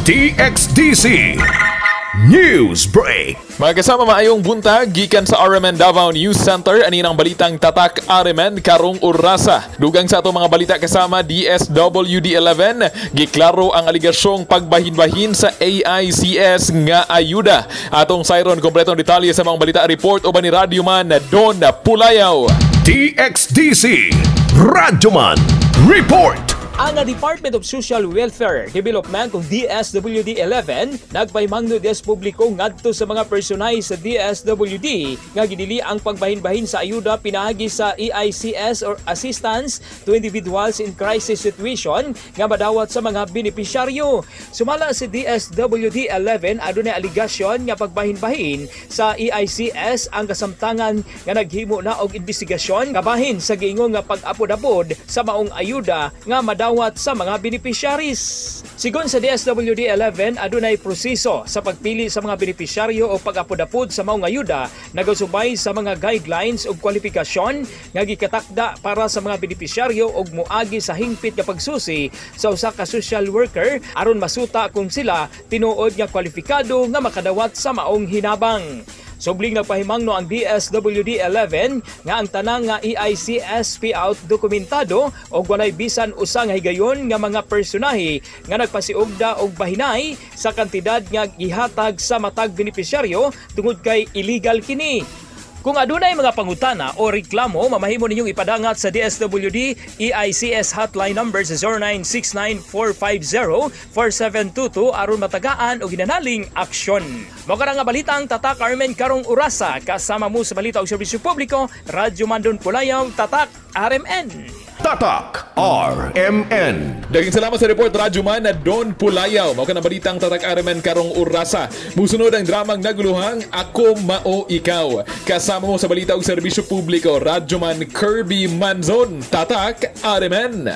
DXDC News Break. Mga kasama, maayong buntag gikan sa RMN Davao News Center. Aninang balitang tatak RMN karong orasa. Dugang sa atong mga balita kasama DSWD11, giklaro ang aligasyong pagbahin-bahin sa AICS nga ayuda. Atong sayron kompletong detalye sa mga balita report o ba ni Radyoman Don Pulayaw. DXDC Radyoman Report. Ang Department of Social Welfare Development o DSWD-11 nagpahimangno des publiko ngadto sa mga personay sa DSWD nga gidili ang pagbahin-bahin sa ayuda pinaagi sa AICS or Assistance to Individuals in Crisis Situation nga madawat sa mga benepisyaryo. Sumala si DSWD-11 adunay aligasyon nga pagbahin-bahin sa AICS ang kasamtangan nga naghimo na og investigasyon kabahin sa giingong nga pag-apod-apod sa maong ayuda nga madawat sa mga beneficiaries. Sigon sa DSWD-11, adunay proseso sa pagpili sa mga benepisyaryo o pag-apod-apod sa maong ayuda nagasubay sa mga guidelines o kwalifikasyon nga gikatakda para sa mga benepisyaryo og moagi sa hingpit nga pagsusi sa usa ka social worker aron masuta kung sila tinuod nga kwalifikado nga makadawat sa maong hinabang. Subling nagpahimangno ang DSWD-11 nga ang tanang nga EICS payout dokumentado o walay bisan usa nga higayon nga mga personahe nga nagpasiugda og bahinay sa kantidad nga gihatag sa matag benepisyaryo tungod kay illegal kini. Kung adunay mga pangutana o reklamo, mamahimo ninyong ipadangat sa DSWD EICS hotline number sa 0969-450-4722 aron matagaan o ginanaling aksyon. Mao nga balitang tatak RMN karong orasa, kasama mo sa balita og serbisyo publiko, Radyoman Don Pulayaw, tatak RMN. Tatak RMN. Daghang salamat sa report Radyoman Don Pulayaw. Mao ka na balitang tatak RMN karong orasa. Musunod ang dramang naguluhang Ako Mao Ikaw. Kasama mo sa balita og serbisyo publiko, Radyoman Kirby Manzon, tatak RMN.